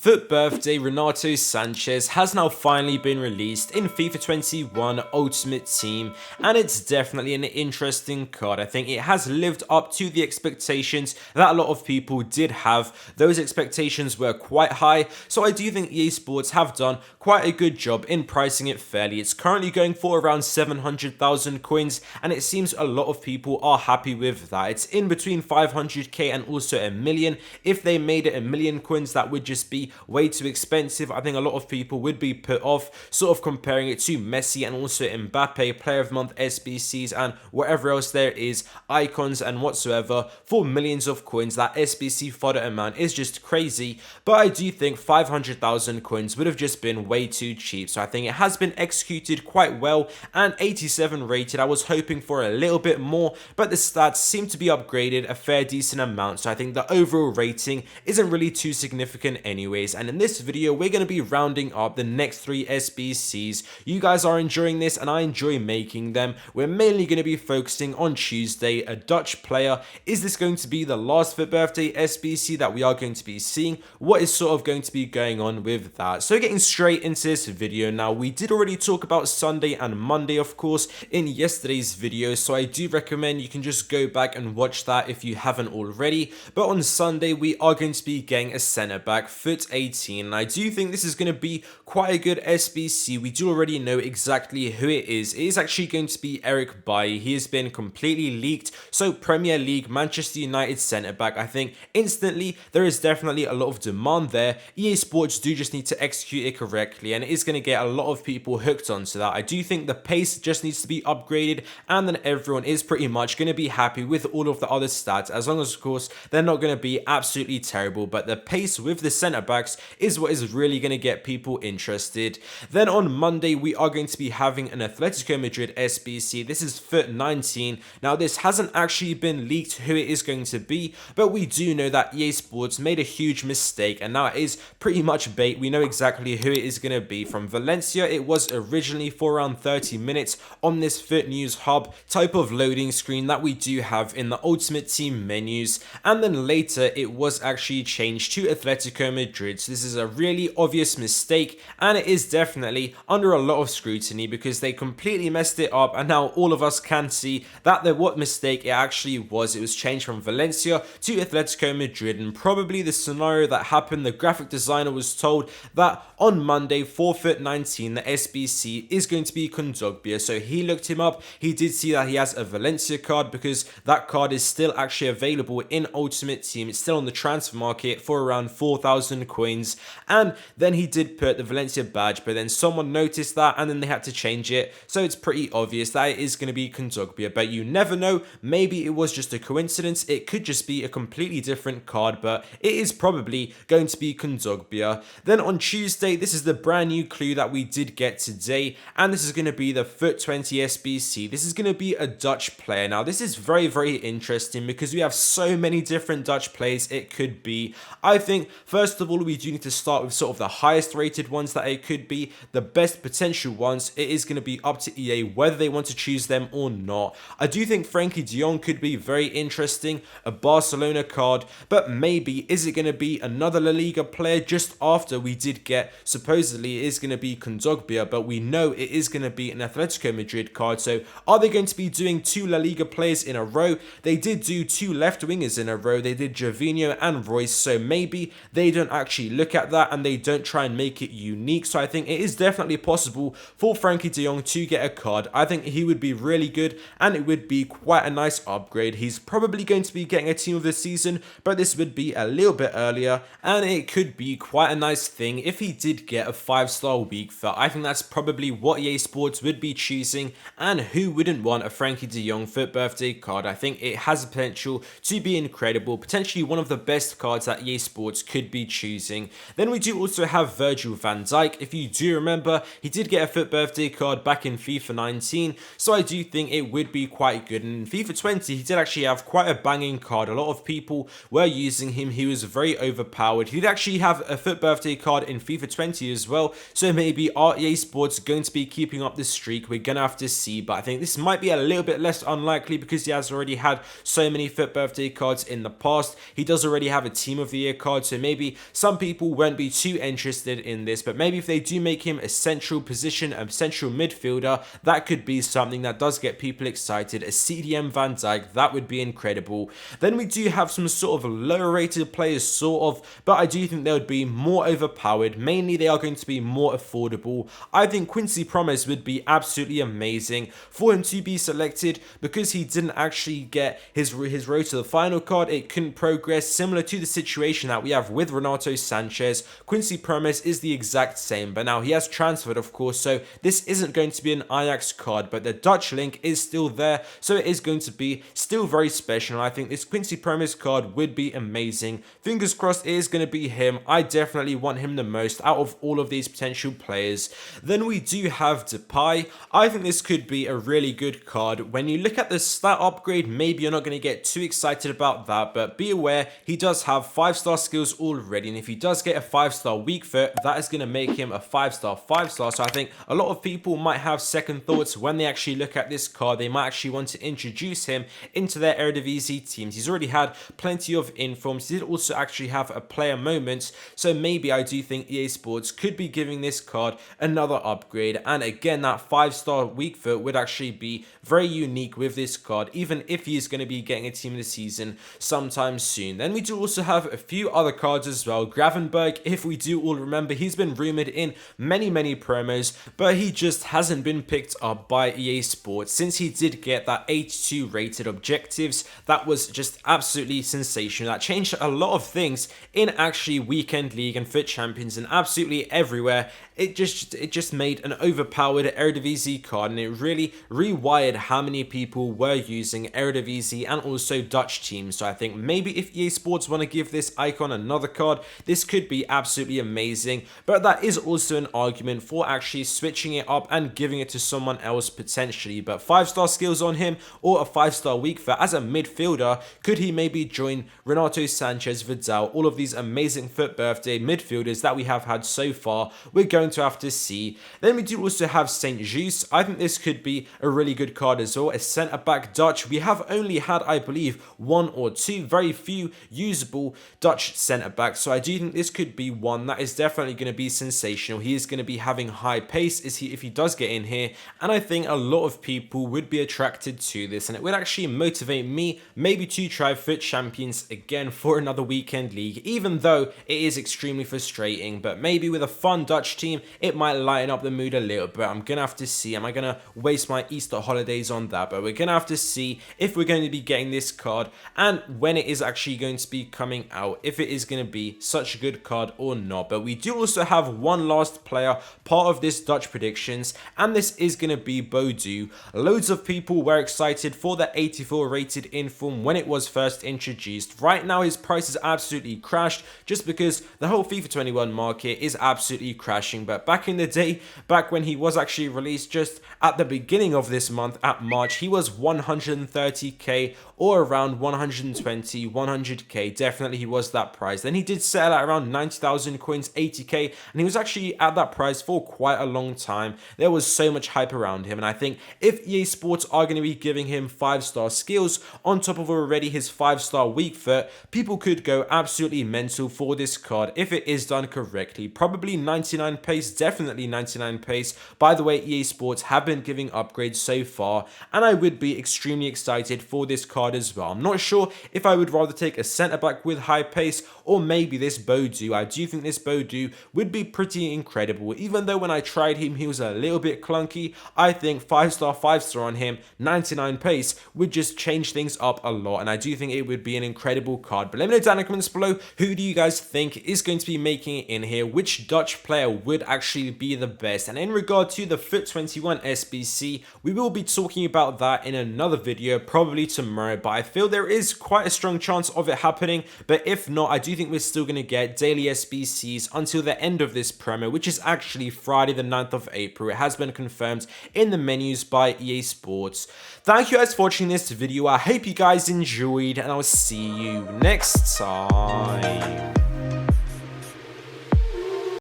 FUT Birthday Renato Sanches has now finally been released in FIFA 21 Ultimate Team, and it's definitely an interesting card. I think it has lived up to the expectations that a lot of people did have. Those expectations were quite high, so I do think EA Sports have done quite a good job in pricing it fairly. It's currently going for around 700,000 coins, and it seems a lot of people are happy with that. It's in between 500k and also a million. If they made it a million coins, that would just be way too expensive. I think a lot of people would be put off sort of comparing it to Messi and also Mbappe, Player of the Month SBCs and whatever else there is, icons and whatsoever, for millions of coins. That SBC fodder amount is just crazy, but I do think 500,000 coins would have just been way too cheap. So I think it has been executed quite well, and 87 rated. I was hoping for a little bit more, but the stats seem to be upgraded a fair decent amount, so I think the overall rating isn't really too significant anyways. And in this video we're going to be rounding up the next 3 SBCs. You guys are enjoying this and I enjoy making them. We're mainly going to be focusing on Tuesday, a Dutch player. Is this going to be the last FUT Birthday SBC that we are going to be seeing? What is sort of going to be going on with that? So getting straight into this video now, we did already talk about Sunday and Monday of course in yesterday's video, so I do recommend you can just go back and watch that if you haven't already. But on Sunday we are going to be getting a centre back, FUT 18, and I do think this is going to be quite a good SBC. We do already know exactly who it is. It is actually going to be Eric Bailly. He has been completely leaked, so Premier League Manchester United centre back. I think instantly there is definitely a lot of demand there. EA Sports do just need to execute it correctly, and it is going to get a lot of people hooked onto that. I do think the pace just needs to be upgraded, and then everyone is pretty much going to be happy with all of the other stats, as long as of course they're not going to be absolutely terrible. But the pace with the centre backs is what is really going to get people interested. Then on Monday we are going to be having an Atletico Madrid SBC. This is FUT 19. Now this hasn't actually been leaked who it is going to be, but we do know that EA Sports made a huge mistake, and now it is pretty much bait. We know exactly who it is going to be. From Valencia, it was originally for around 30 minutes on this FUT News Hub type of loading screen that we do have in the Ultimate Team menus, and then later it was actually changed to Atletico Madrid. So this is a really obvious mistake, and it is definitely under a lot of scrutiny because they completely messed it up, and now all of us can see that what mistake it actually was. It was changed from Valencia to Atletico Madrid, and probably the scenario that happened, the graphic designer was told that on Monday for FUT 19 the SBC is going to be Kondogbia, so he looked him up. He did see that he has a Valencia card because that card is still actually available in Ultimate Team. It's still on the transfer market for around 4,000 coins, and then he did put the Valencia badge, but then someone noticed that and then they had to change it, so it's pretty obvious that it is going to be Kondogbia. But you never know, maybe it was just a coincidence, it could just be a completely different card, but it is probably going to be Kondogbia. Then on Tuesday, this is the brand new clue that we did get today, and this is going to be the FUT 20 SBC. This is going to be a Dutch player. Now this is very interesting because we have so many different Dutch players it could be. I think first of all we do need to start with sort of the highest rated ones that it could be, the best potential ones. It is going to be up to EA whether they want to choose them or not. I do think Frankie de Jong could be very interesting, a Barcelona card, but maybe is it going to be another La Liga player just after we did get, supposedly it is going to be Kondogbia, but we know it is going to be an Atletico Madrid card. So are they going to be doing 2 La Liga players in a row? They did do 2 left wingers in a row. They did Gervinho and Royce, so maybe they don't actually look at that and they don't try and make it unique. So I think it is definitely possible for Frankie de Jong to get a card. I think he would be really good and it would be quite a nice upgrade. He's probably going to be getting a team of the season, but this would be a little bit earlier, and it could be quite a nice thing if he did get a 5-star week FUT. I think that's probably what EA Sports would be choosing, and who wouldn't want a Frankie de Jong FUT Birthday card? I think it has the potential to be incredible, potentially one of the best cards that EA Sports could be choosing. Then we do also have Virgil Van Dyke. If you do remember, he did get a FUT Birthday card back in FIFA 19, so I do think it would be quite good. And in FIFA 20 he did actually have quite a banging card. A lot of people were using him. He was very overpowered. He did actually have a FUT Birthday card in FIFA 20 as well, so maybe are EA Sports going to be keeping up this streak? We're gonna have to see, but I think this might be a little bit less unlikely because he has already had so many FUT Birthday cards in the past. He does already have a Team of the Year card, so maybe some some people won't be too interested in this, but maybe if they do make him a central position, a central midfielder, that could be something that does get people excited. A CDM Van Dyke, that would be incredible. Then we do have some sort of lower rated players, sort of, but I do think they would be more overpowered. Mainly they are going to be more affordable. I think Quincy Promes would be absolutely amazing for him to be selected, because he didn't actually get his road to the final card. It couldn't progress, similar to the situation that we have with Renato Sanches. Quincy Promes is the exact same, but now he has transferred, of course, so this isn't going to be an Ajax card, but the Dutch link is still there, so it is going to be still very special. I think this Quincy Promes card would be amazing. Fingers crossed it is going to be him. I definitely want him the most out of all of these potential players. Then we do have Depay. I think this could be a really good card. When you look at the stat upgrade, maybe you're not going to get too excited about that, but be aware he does have 5-star skills already, and if he does get a 5-star weak foot, that is going to make him a 5-star 5-star. So I think a lot of people might have second thoughts when they actually look at this card. They might actually want to introduce him into their Eredivisie teams. He's already had plenty of informs. He did also actually have a player moment, so maybe I do think EA Sports could be giving this card another upgrade. And again, that 5-star weak foot would actually be very unique with this card, even if he is going to be getting a team of the season sometime soon. Then we do also have a few other cards as well. Gravenberg, if we do all remember, he's been rumored in many promos, but he just hasn't been picked up by EA Sports since he did get that 82 rated objectives. That was just absolutely sensational. That changed a lot of things in actually Weekend League and FUT Champions and absolutely everywhere. It just made an overpowered Eredivisie card, and it really rewired how many people were using Eredivisie and also Dutch teams. So I think maybe if EA Sports want to give this icon another card, this could be absolutely amazing. But that is also an argument for actually switching it up and giving it to someone else potentially. But 5-star skills on him or a 5-star weak foot as a midfielder, could he maybe join Renato Sanches, Vidal, all of these amazing FUT Birthday midfielders that we have had so far? We're going to have to see. Then we do also have St. Just. I think this could be a really good card as well. A centre back Dutch. We have only had, I believe, 1 or 2, very few usable Dutch centre backs, so I do think this could be one that is definitely going to be sensational. He is going to be having high pace if he does get in here, and I think a lot of people would be attracted to this, and it would actually motivate me maybe to try FUT Champions again for another weekend league, even though it is extremely frustrating. But maybe with a fun Dutch team, it might lighten up the mood a little bit. I'm gonna have to see. Am I gonna waste my Easter holidays on that? But we're gonna have to see if we're going to be getting this card and when it is actually going to be coming out, if it is going to be such a good card or not. But we do also have one last player part of this Dutch predictions, and this is going to be Beaudoo. Loads of people were excited for the 84 rated inform when it was first introduced. Right now his price has absolutely crashed just because the whole FIFA 21 market is absolutely crashing. But back in the day, back when he was actually released just at the beginning of this month at March, he was 130k or around 120, 100k. Definitely he was that price. Then he did settle at around 90,000 coins, 80k, and he was actually at that price for quite a long time. There was so much hype around him, and I think if EA Sports are going to be giving him 5-star skills on top of already his 5-star weak foot, people could go absolutely mental for this card if it is done correctly. Probably 99 pace, definitely 99 pace. By the way, EA Sports have been giving upgrades so far, and I would be extremely excited for this card as well. I'm not sure if I would rather take a centre back with high pace or maybe this Beaudoo. I do think this Beaudoo would be pretty incredible. Even though when I tried him he was a little bit clunky, I think 5-star 5-star on him, 99 pace, would just change things up a lot, and I do think it would be an incredible card. But let me know down in the comments below, who do you guys think is going to be making it in here? Which Dutch player would actually be the best? And in regard to the FUT 21 SBC, we will be talking about that in another video probably tomorrow, but I feel there is quite a strong chance of it happening. But if not, I do think we're still going to get daily SBCs until the end of this promo, which is actually Friday the 9th of April. It has been confirmed in the menus by EA Sports. Thank you guys for watching this video. I hope you guys enjoyed, and I'll see you next time.